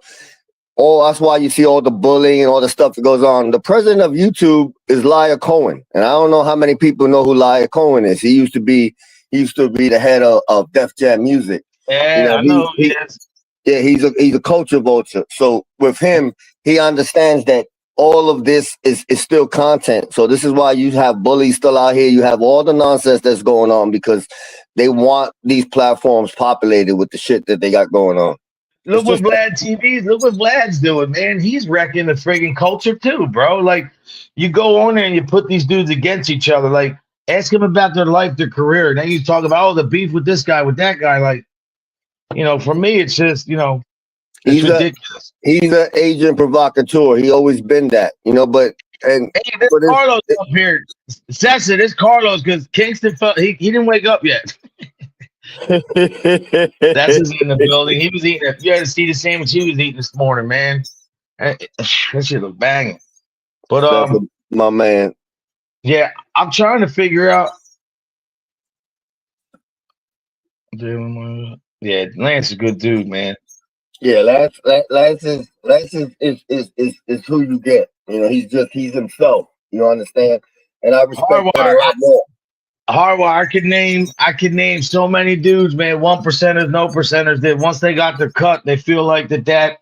that's why you see all the bullying and all the stuff that goes on. The president of YouTube is Lyle Cohen, and I don't know how many people know who Lyle Cohen is. He used to be the head of Def Jam Music. Yeah, you know, I know he is. Yeah, he's a culture vulture. So with him, he understands that all of this is still content. So this is why you have bullies still out here. You have all the nonsense that's going on because they want these platforms populated with the shit that they got going on. Look what Vlad's doing, man. He's wrecking the friggin' culture too, bro. Like, you go on there and you put these dudes against each other. Like, ask them about their life, their career. And then you talk about, the beef with this guy, with that guy. Like, you know, for me, it's just, you know, it's ridiculous. He's an agent provocateur. He always been that, you know, hey, this Carlos up here. Sessa, this Carlos, because Kingston felt he didn't wake up yet. That's his in the building. He was eating. You had to see the sandwich he was eating this morning, man. That shit look banging. But That's my man. yeah, I'm trying to figure out. Yeah, Lance is a good dude, man. Yeah, Lance is who you get. You know, he's himself. You understand? And I respect that a lot more. Hardwire, I could name so many dudes, man. 1%ers, no percenters that once they got their cut, they feel like that,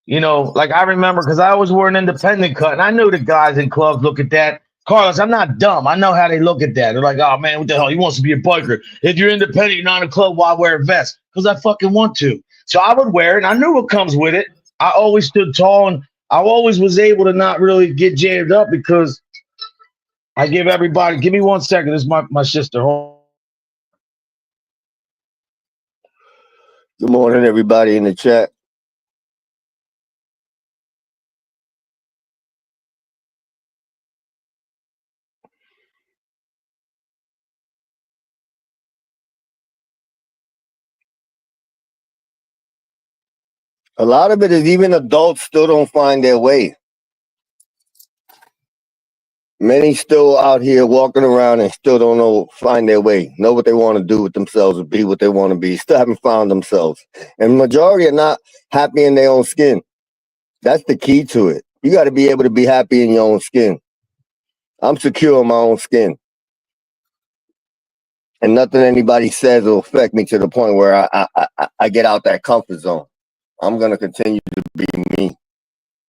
you know, like I remember because I always wore an independent cut, and I knew the guys in clubs look at that. Carlos, I'm not dumb. I know how they look at that. They're like, oh man, what the hell? He wants to be a biker. If you're independent, you're not in a club, why wear a vest? Because I fucking want to. So I would wear it, and I knew what comes with it. I always stood tall, and I always was able to not really get jammed up because I give everybody. Give me 1 second. This is my sister. Hold. Good morning, everybody in the chat. A lot of it is even adults still don't find their way. Many still out here walking around and still don't find their way, know what they want to do with themselves or be what they want to be. Still haven't found themselves. And majority are not happy in their own skin. That's the key to it. You got to be able to be happy in your own skin. I'm secure in my own skin. And nothing anybody says will affect me to the point where I get out that comfort zone. I'm going to continue to be me.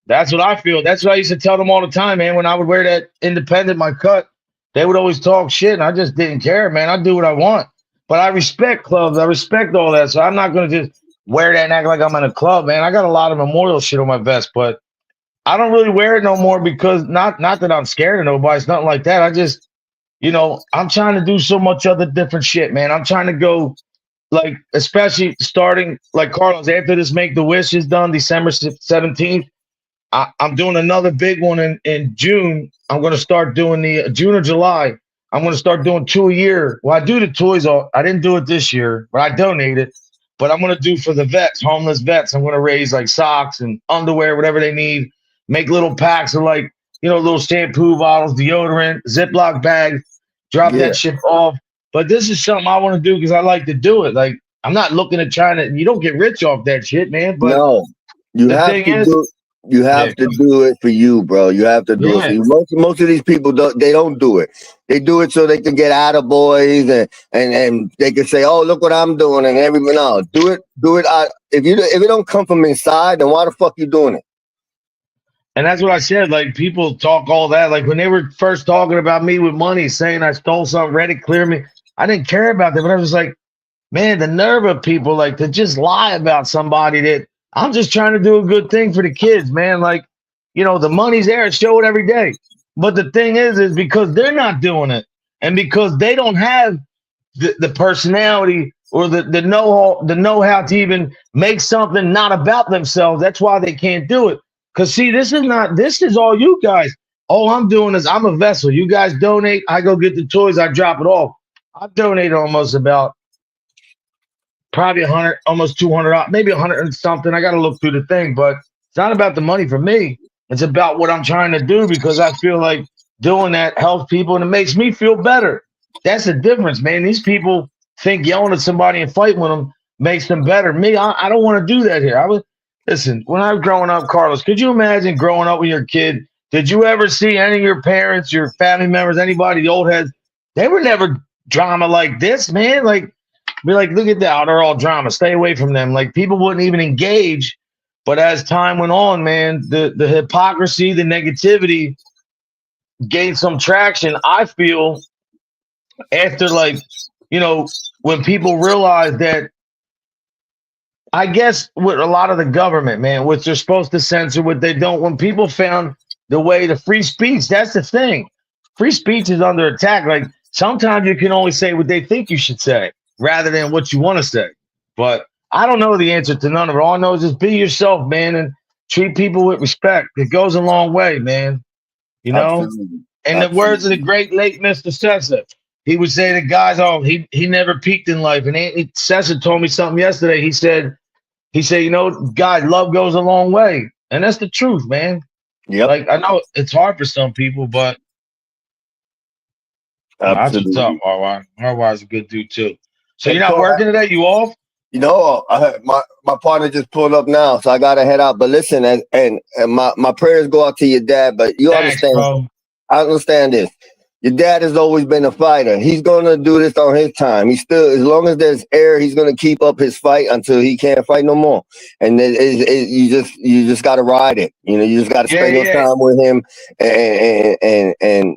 That's what I feel. That's what I used to tell them all the time, man. When I would wear that independent, my cut, they would always talk shit, and I just didn't care, man. I do what I want. But I respect clubs. I respect all that. So I'm not going to just wear that and act like I'm in a club, man. I got a lot of memorial shit on my vest, but I don't really wear it no more because not that I'm scared of nobody. It's nothing like that. I just, you know, I'm trying to do so much other different shit, man. I'm trying to go, like, especially starting, like Carlos, after this Make the Wish is done, December 17th, I'm doing another big one in June. I'm going to start doing the June or July. I'm going to start doing 2 a year. Well, I do the toys. I didn't do it this year, but I donated. But I'm going to do for the vets, homeless vets. I'm going to raise like socks and underwear, whatever they need. Make little packs of like, you know, little shampoo bottles, deodorant, Ziploc bags. Drop that shit off. But this is something I want to do because I like to do it. Like, I'm not looking at trying to. You don't get rich off that shit, man. But no, you have to do. You have to do it for you, bro. You have to do it for you. Most of these people don't do it. They do it so they can get attaboys and they can say, "Oh, look what I'm doing," and everything. No, do it. If it don't come from inside, then why the fuck you doing it? And that's what I said. Like, people talk all that. Like, when they were first talking about me with money, saying I stole something, Reddit clear me. I didn't care about that, but I was like, man, the nerve of people like to just lie about somebody that. I'm just trying to do a good thing for the kids, man. Like, you know, the money's there, show it every day. But the thing is because they're not doing it, and because they don't have the personality or the know-how to even make something not about themselves. That's why they can't do it. Because see, this is all you guys. All I'm doing is I'm a vessel. You guys donate, I go get the toys, I drop it off. I've donated almost about probably 100, almost 200, maybe 100 and something. I got to look through the thing, but it's not about the money for me. It's about what I'm trying to do because I feel like doing that helps people and it makes me feel better. That's the difference, man. These people think yelling at somebody and fighting with them makes them better. Me, I don't want to do that here. Listen, when I was growing up, Carlos, could you imagine growing up with your kid? Did you ever see any of your parents, your family members, anybody, the old heads? They were never drama like this, man. Like, be like, look at that. They're all drama. Stay away from them. Like, people wouldn't even engage. But as time went on, man, the hypocrisy, the negativity gained some traction. I feel after, like, you know, when people realize that, I guess with a lot of the government, man, what they're supposed to censor, what they don't, when people found the way to free speech, that's the thing. Free speech is under attack. Like, sometimes you can only say what they think you should say rather than what you want to say. But I don't know the answer to none of it. All I know is just be yourself, man, and treat people with respect. It goes a long way, man. You know? Absolutely. And the words of the great late Mr. Sessa, he would say to guys, "Oh, he never peaked in life." And Cesar told me something yesterday. He said, you know, God, love goes a long way, and that's the truth, man. Yep. Like I know it's hard for some people, but that's what's up. Absolutely. RY's a good dude too. So Hey, you're not Cole, working today? You off? you know, my partner just pulled up now, so I gotta head out. But listen, and my prayers go out to your dad. But you Thanks, understand? bro. I understand this. Your dad has always been a fighter. He's gonna do this on his time. He's still, as long as there's air, he's gonna keep up his fight until he can't fight no more. And you just gotta ride it. You know, you just gotta spend your time with him, and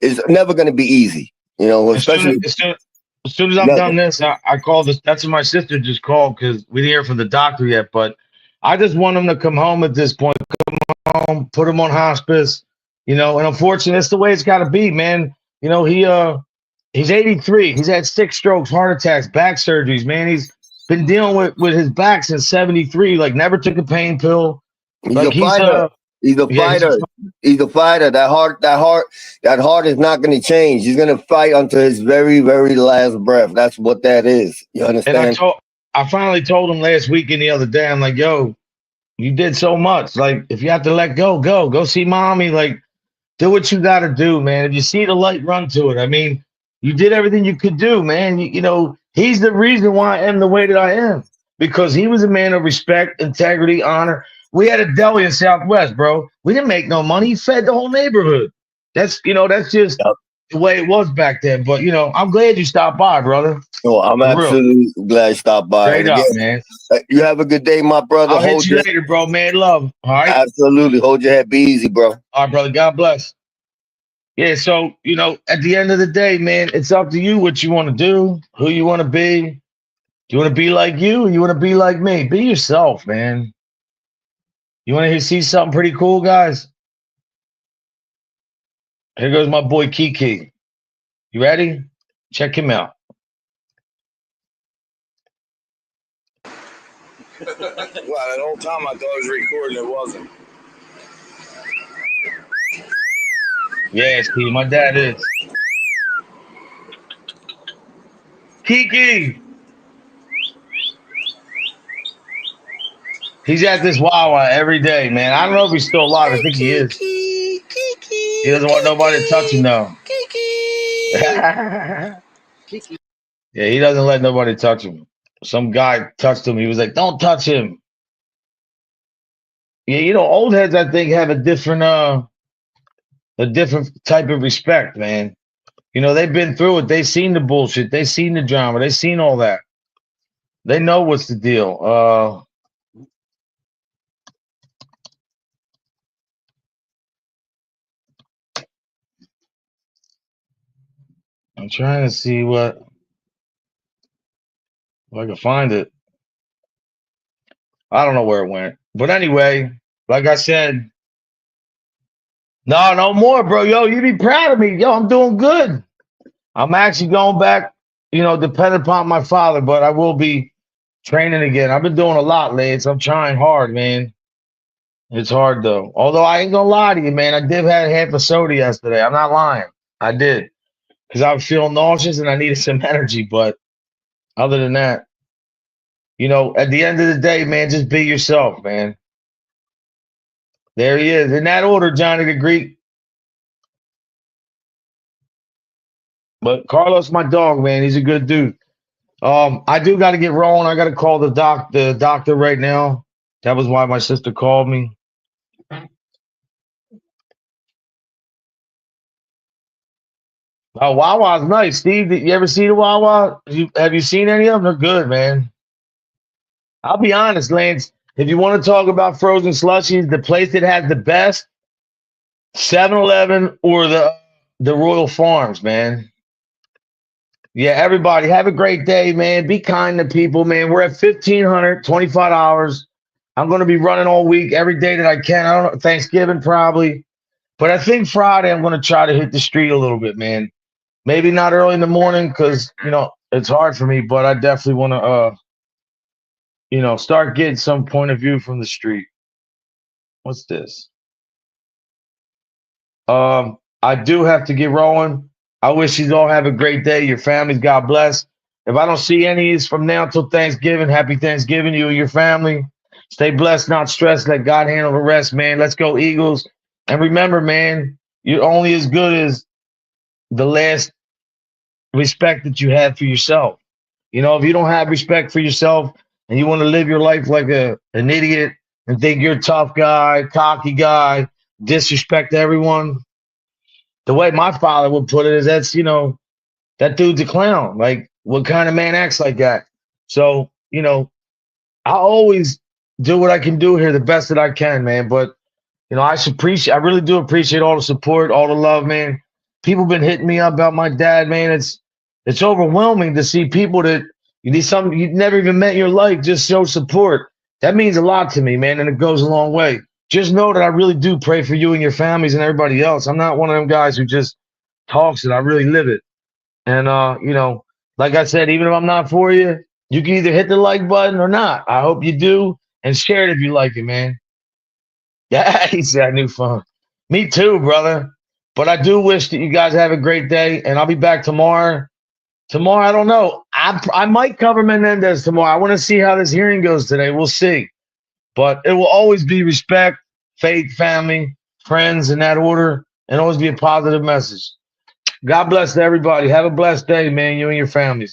it's never gonna be easy. You know, especially As soon as I'm done this, I call this. That's what my sister just called because we didn't hear from the doctor yet. But I just want him to come home at this point. Come home, put him on hospice. You know, and unfortunately, that's the way it's got to be, man. You know, he's 83. He's had 6 strokes, heart attacks, back surgeries. Man, he's been dealing with his back since 73. Like, never took a pain pill. he's Like a fighter. He's a fighter. He's a fighter. That heart is not going to change. He's going to fight until his very, very last breath. That's what that is. You understand? And I finally told him last week and the other day. I'm like, yo, you did so much. Like, if you have to let go see mommy. Like, do what you got to do, man. If you see the light, run to it. I mean, you did everything you could do, man. You know, he's the reason why I am the way that I am, because he was a man of respect, integrity, honor. We had a deli in Southwest, bro. We didn't make no money. He fed the whole neighborhood. That's just the way it was back then. But, I'm glad you stopped by, brother. Oh, I'm absolutely glad you stopped by. Straight up, man. You have a good day, my brother. I'll hit you later, bro. Man, love. All right? Absolutely. Hold your head. Be easy, bro. All right, brother. God bless. Yeah, so, at the end of the day, man, it's up to you what you want to do, who you want to be. Do you want to be like you or you want to be like me? Be yourself, man. You want to see something pretty cool, guys? Here goes my boy Kiki. You ready? Check him out. Wow, that whole time I thought I was recording, it wasn't. Yeah, Steve, my dad is. Kiki! He's at this Wawa every day, man. I don't know if he's still alive. I think he is. He doesn't want nobody to touch him, though. Yeah, he doesn't let nobody touch him. Some guy touched him. He was like, "Don't touch him." Yeah, old heads, I think, have a different type of respect, man. They've been through it. They've seen the bullshit. They've seen the drama. They've seen all that. They know what's the deal. I'm trying to see if I can find it. I don't know where it went. But anyway, like I said, no more, bro. Yo, you be proud of me. Yo, I'm doing good. I'm actually going back, depending upon my father, but I will be training again. I've been doing a lot, Lance. I'm trying hard, man. It's hard, though. Although I ain't going to lie to you, man. I did have half a soda yesterday. I'm not lying. I did. Because I was feeling nauseous and I needed some energy. But other than that, at the end of the day, man, just be yourself, man. There he is. In that order, Johnny the Greek. But Carlos, my dog, man, he's a good dude. I do got to get rolling. I got to call the doctor right now. That was why my sister called me. Oh, Wawa's nice. Steve, did you ever see the Wawa? Have you seen any of them? They're good, man. I'll be honest, Lance. If you want to talk about frozen slushies, the place that has the best, 7-Eleven or the Royal Farms, man. Yeah, everybody, have a great day, man. Be kind to people, man. We're at $1,500, $25. I'm going to be running all week, every day that I can. I don't know, Thanksgiving probably. But I think Friday I'm going to try to hit the street a little bit, man. Maybe not early in the morning because, it's hard for me, but I definitely want to, start getting some point of view from the street. What's this? I do have to get rolling. I wish you all have a great day. Your families, God bless. If I don't see any from now till Thanksgiving, happy Thanksgiving to you and your family. Stay blessed, not stressed. Let God handle the rest, man. Let's go, Eagles. And remember, man, you're only as good as the last respect that you have for yourself. You know, if you don't have respect for yourself and you want to live your life like an idiot and think you're a tough guy, cocky guy, disrespect everyone, the way my father would put it is that dude's a clown. Like, what kind of man acts like that? So, I always do what I can do here the best that I can, man. But I really do appreciate all the support, all the love, man. People been hitting me up about my dad, man. It's overwhelming to see people that you've never even met in your life just show support. That means a lot to me, man, and it goes a long way. Just know that I really do pray for you and your families and everybody else. I'm not one of them guys who just talks it. I really live it. And like I said, even if I'm not for you, you can either hit the like button or not. I hope you do, and share it if you like it, man. Yeah, he said new phone. Me too, brother. But I do wish that you guys have a great day, and I'll be back tomorrow. Tomorrow, I don't know. I might cover Menendez tomorrow. I want to see how this hearing goes today. We'll see. But it will always be respect, faith, family, friends in that order, and always be a positive message. God bless everybody. Have a blessed day, man, you and your families.